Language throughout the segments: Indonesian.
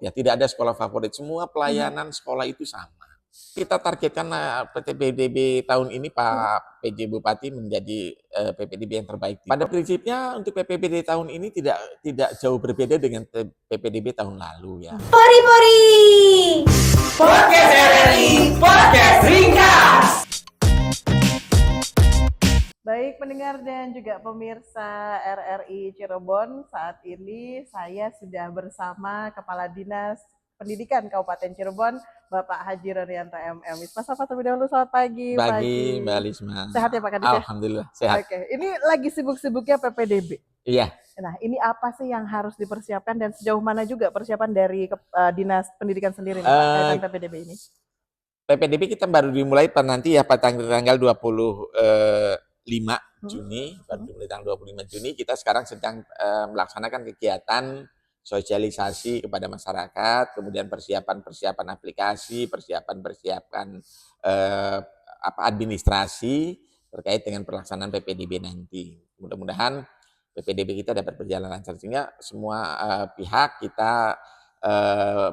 Ya, tidak ada sekolah favorit, semua pelayanan sekolah itu sama. Kita targetkan PPDB tahun ini Pak PJ Bupati menjadi PPDB yang terbaik. Pada prinsipnya untuk PPDB tahun ini tidak jauh berbeda dengan PPDB tahun lalu ya. Pori-pori Podcast RRI, Podcast Ringkas. Baik pendengar dan juga pemirsa RRI Cirebon, saat ini saya sudah bersama Kepala Dinas Pendidikan Kabupaten Cirebon, Bapak Haji Ronianto MM. Mas Sapa terlebih dahulu, selamat pagi. Pagi, Mbak Lisma. Sehat ya Pak Kadis? Alhamdulillah, sehat. Oke, ini lagi sibuk-sibuknya PPDB. Iya. Nah, ini apa sih yang harus dipersiapkan dan sejauh mana juga persiapan dari Dinas Pendidikan sendiri nih, Pak, tentang PPDB ini? PPDB kita baru dimulai nanti ya pada tanggal 25 Juni, baru dimulai tanggal 25 Juni. Kita sekarang sedang melaksanakan kegiatan sosialisasi kepada masyarakat, kemudian persiapan aplikasi, persiapan administrasi terkait dengan pelaksanaan PPDB nanti. Mudah-mudahan PPDB kita dapat berjalan lancar, sehingga semua pihak kita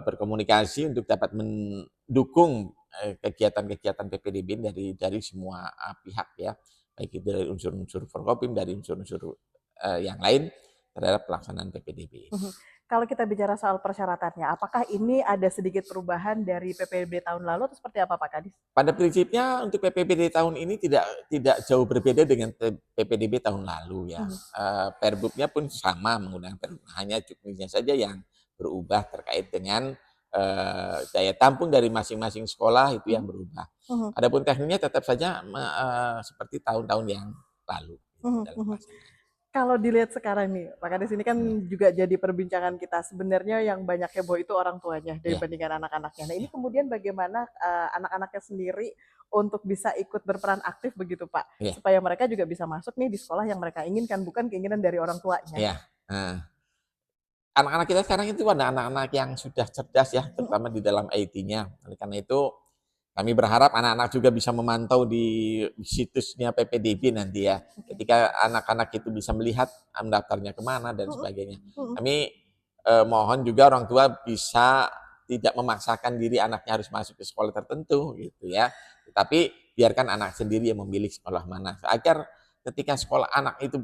berkomunikasi untuk dapat mendukung kegiatan-kegiatan PPDB dari semua pihak ya, baik itu dari unsur-unsur Forkopim, dari unsur-unsur yang lain terhadap pelaksanaan PPDB. Kalau kita bicara soal persyaratannya, apakah ini ada sedikit perubahan dari PPDB tahun lalu atau seperti apa Pak Kadis? Pada prinsipnya untuk PPDB tahun ini tidak jauh berbeda dengan PPDB tahun lalu ya. Perbubnya pun sama menggunakan perbub, hanya cukupnya saja yang berubah terkait dengan daya tampung dari masing-masing sekolah itu yang berubah. Adapun tekniknya tetap saja seperti tahun-tahun yang lalu. Kalau dilihat sekarang nih, Pak Kadis, ini kan juga jadi perbincangan kita. Sebenarnya yang banyak heboh itu orang tuanya dibandingkan anak-anaknya. Nah, ini kemudian bagaimana anak-anaknya sendiri untuk bisa ikut berperan aktif begitu Pak, supaya mereka juga bisa masuk nih di sekolah yang mereka inginkan, bukan keinginan dari orang tuanya. Iya. Anak-anak kita sekarang itu ada anak-anak yang sudah cerdas ya, terutama di dalam IT-nya. Oleh karena itu kami berharap anak-anak juga bisa memantau di situsnya PPDB nanti ya. Ketika anak-anak itu bisa melihat mendaftarnya kemana dan sebagainya. Kami mohon juga orang tua bisa tidak memaksakan diri anaknya harus masuk ke sekolah tertentu gitu ya. Tetapi biarkan anak sendiri yang memilih sekolah mana. Agar ketika sekolah anak itu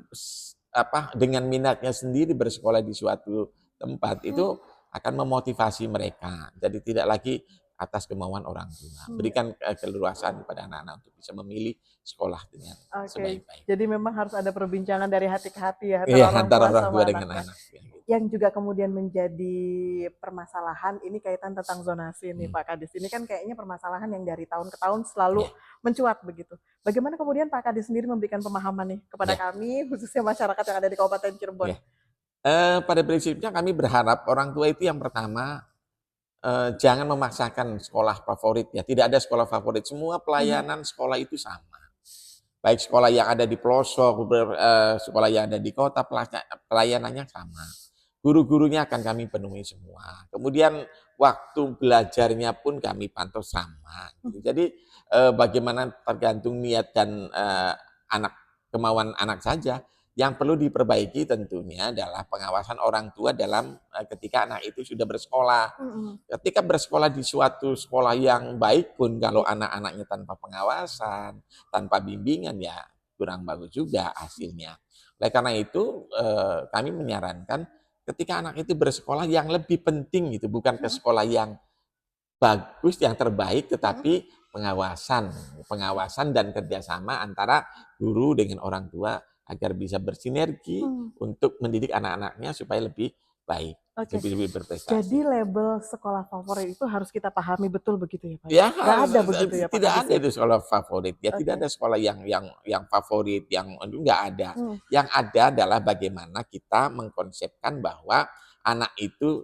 dengan minatnya sendiri bersekolah di suatu tempat itu akan memotivasi mereka. Jadi tidak lagi atas kemauan orang tua. Berikan keleluasaan kepada anak-anak untuk bisa memilih sekolah dengan sebaik-baik. Jadi memang harus ada perbincangan dari hati ke hati ya, antara orang tua dengan anak. Yang juga kemudian menjadi permasalahan ini kaitan tentang zonasi nih Pak Kadis. Ini kan kayaknya permasalahan yang dari tahun ke tahun selalu mencuat begitu. Bagaimana kemudian Pak Kadis sendiri memberikan pemahaman nih kepada kami, khususnya masyarakat yang ada di Kabupaten Cirebon? Pada prinsipnya kami berharap orang tua itu yang pertama jangan memaksakan sekolah favorit ya. Tidak ada sekolah favorit, semua pelayanan sekolah itu sama. Baik sekolah yang ada di pelosok, sekolah yang ada di kota, pelayanannya sama. Guru-gurunya akan kami penuhi semua. Kemudian waktu belajarnya pun kami pantau sama. Jadi bagaimana tergantung niat dan kemauan anak saja. Yang perlu diperbaiki tentunya adalah pengawasan orang tua dalam ketika anak itu sudah bersekolah. Ketika bersekolah di suatu sekolah yang baik pun kalau anak-anaknya tanpa pengawasan, tanpa bimbingan ya kurang bagus juga hasilnya. Oleh karena itu kami menyarankan ketika anak itu bersekolah yang lebih penting itu bukan ke sekolah yang bagus, yang terbaik, tetapi pengawasan dan kerjasama antara guru dengan orang tua agar bisa bersinergi untuk mendidik anak-anaknya supaya lebih baik, lebih berprestasi. Jadi label sekolah favorit itu harus kita pahami betul begitu ya Pak? Ya, nggak ada begitu ya Pak? Tidak ada itu sekolah favorit ya, tidak ada sekolah yang favorit, yang nggak ada. Yang ada adalah bagaimana kita mengkonsepkan bahwa anak itu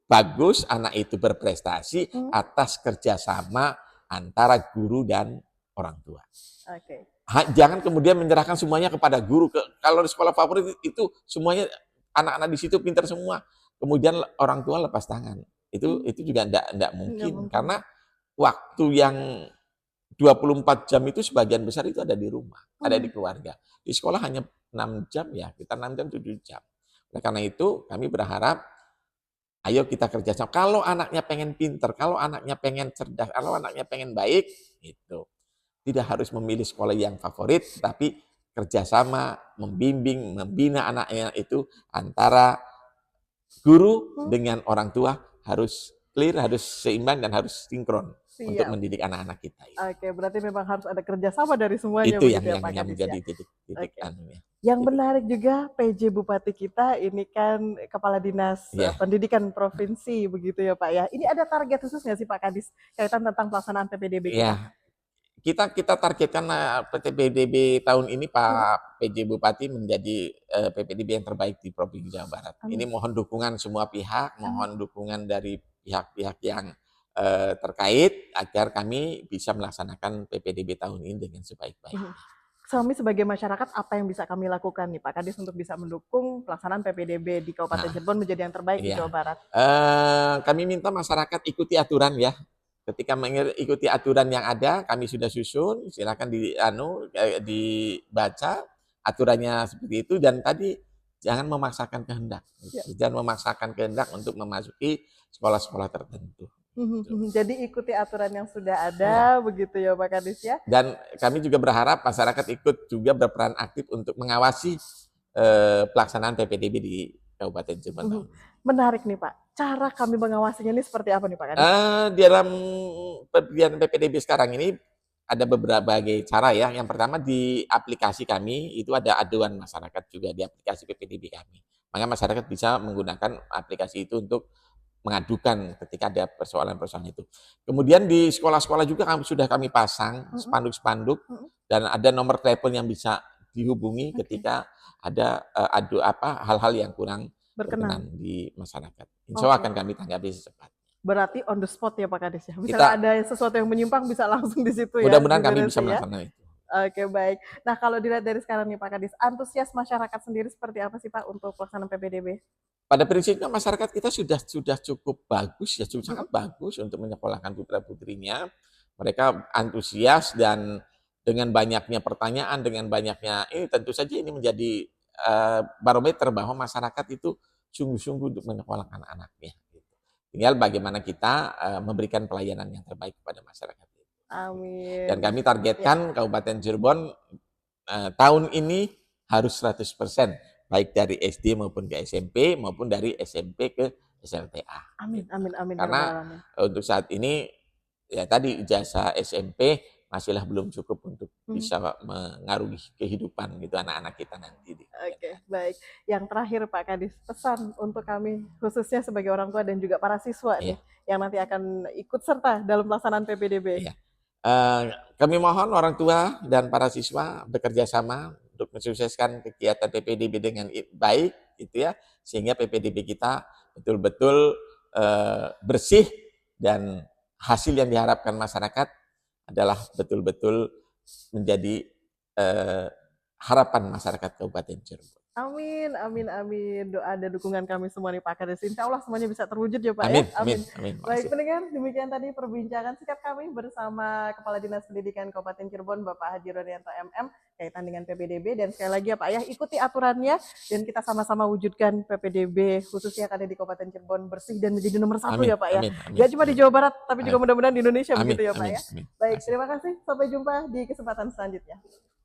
bagus, anak itu berprestasi atas kerjasama antara guru dan orang tua. Jangan kemudian menyerahkan semuanya kepada guru. Kalau di sekolah favorit itu semuanya anak-anak di situ pintar semua. Kemudian orang tua lepas tangan. Itu juga enggak mungkin. Karena waktu yang 24 jam itu sebagian besar itu ada di rumah, ada di keluarga. Di sekolah hanya 6 jam ya, kita 6 jam 7 jam. Oleh karena itu kami berharap Ayo kita kerjasama. Kalau anaknya pengen pinter, kalau anaknya pengen cerdas, kalau anaknya pengen baik, itu tidak harus memilih sekolah yang favorit, tapi kerjasama, membimbing, membina anaknya itu antara guru dengan orang tua harus clear, harus seimbang dan harus sinkron untuk Siap. mendidik anak-anak kita. Oke, berarti memang harus ada kerjasama dari semuanya Itu begitu yang ya Pak Kadis menjadi ya. titik Oke. anunya. Yang Titik. menarik juga PJ Bupati kita ini kan Kepala Dinas Iya. Pendidikan Provinsi begitu ya Pak ya. Ini ada target khusus nggak sih Pak Kadis kaitan tentang pelaksanaan PPDB kita? Iya. Kita targetkan PPDB tahun ini Pak PJ Bupati menjadi PPDB yang terbaik di Provinsi Jawa Barat. Ini Amin. mohon dukungan semua pihak, mohon dukungan dari pihak-pihak yang terkait agar kami bisa melaksanakan PPDB tahun ini dengan sebaik-baiknya. Kami sebagai masyarakat apa yang bisa kami lakukan nih Pak Kadis untuk bisa mendukung pelaksanaan PPDB di Kabupaten Cirebon menjadi yang terbaik di Jawa Barat? Kami minta masyarakat ikuti aturan ya. Ketika mengikuti aturan yang ada, kami sudah susun, silakan dibaca aturannya seperti itu, dan tadi jangan memaksakan kehendak. Jangan memaksakan kehendak untuk memasuki sekolah-sekolah tertentu. Jadi ikuti aturan yang sudah ada, begitu ya Pak Kadis ya. Dan kami juga berharap masyarakat ikut juga berperan aktif untuk mengawasi pelaksanaan PPDB di Kabupaten Cirebon. Menarik nih Pak. Cara kami mengawasinya ini seperti apa nih Pak Kadis? Dalam pemberian PPDB sekarang ini ada beberapa cara ya. Yang pertama di aplikasi kami itu ada aduan masyarakat juga di aplikasi PPDB kami. Maka masyarakat bisa menggunakan aplikasi itu untuk mengadukan ketika ada persoalan-persoalan itu. Kemudian di sekolah-sekolah juga sudah kami pasang spanduk-spanduk dan ada nomor telepon yang bisa dihubungi ketika ada hal-hal yang kurang berkenan di masyarakat. Insya Allah akan kami tanggapi secepat. Berarti on the spot ya Pak Kadis ya. Misalnya ada sesuatu yang menyimpang bisa langsung di situ ya. Mudah-mudahan kami bisa melaksanakan itu. Oke, baik. Nah, kalau dilihat dari sekarang nih Pak Kadis, antusias masyarakat sendiri seperti apa sih Pak untuk pelaksanaan PPDB? Pada prinsipnya masyarakat kita sudah cukup bagus ya, sangat bagus untuk menyekolahkan putra-putrinya. Mereka antusias dan dengan banyaknya pertanyaan, dengan banyaknya ini tentu saja ini menjadi barometer bahwa masyarakat itu sungguh-sungguh untuk menyekolahkan anaknya. Tinggal bagaimana kita memberikan pelayanan yang terbaik kepada masyarakat. Amin. Dan kami targetkan Kabupaten Cirebon tahun ini harus 100%, baik dari SD maupun ke SMP, maupun dari SMP ke SLTA. Amin, amin, amin. Karena untuk saat ini, ya tadi ijazah SMP masihlah belum cukup untuk bisa mengaruhi kehidupan gitu anak-anak kita nanti. Oke, baik. Yang terakhir Pak Kadis, pesan untuk kami khususnya sebagai orang tua dan juga para siswa nih yang nanti akan ikut serta dalam pelaksanaan PPDB. Kami mohon orang tua dan para siswa bekerja sama untuk mensukseskan kegiatan PPDB dengan baik, gitu ya, sehingga PPDB kita betul-betul bersih dan hasil yang diharapkan masyarakat adalah betul-betul menjadi harapan masyarakat Kabupaten Cirebon. Amin, amin, amin. Doa dan dukungan kami semua nih Pak Kadis. Insya Allah semuanya bisa terwujud ya Pak amin, ya. Amin. Amin. Baik pendengar, demikian tadi perbincangan sikap kami bersama Kepala Dinas Pendidikan Kabupaten Cirebon Bapak Haji Ronianto MM kaitan dengan PPDB. Dan sekali lagi ya Pak ya, ikuti aturannya dan kita sama-sama wujudkan PPDB khususnya yang ada di Kabupaten Cirebon bersih dan menjadi nomor 1 ya Pak ya. Gak cuma di Jawa Barat tapi juga mudah-mudahan di Indonesia begitu ya Pak ya. Baik, terima kasih. Sampai jumpa di kesempatan selanjutnya.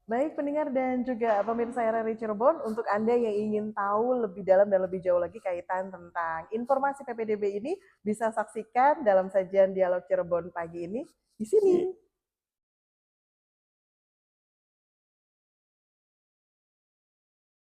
Baik pendengar dan juga pemirsa RRI Cirebon, untuk Anda yang ingin tahu lebih dalam dan lebih jauh lagi kaitan tentang informasi PPDB ini, bisa saksikan dalam sajian Dialog Cirebon pagi ini di sini.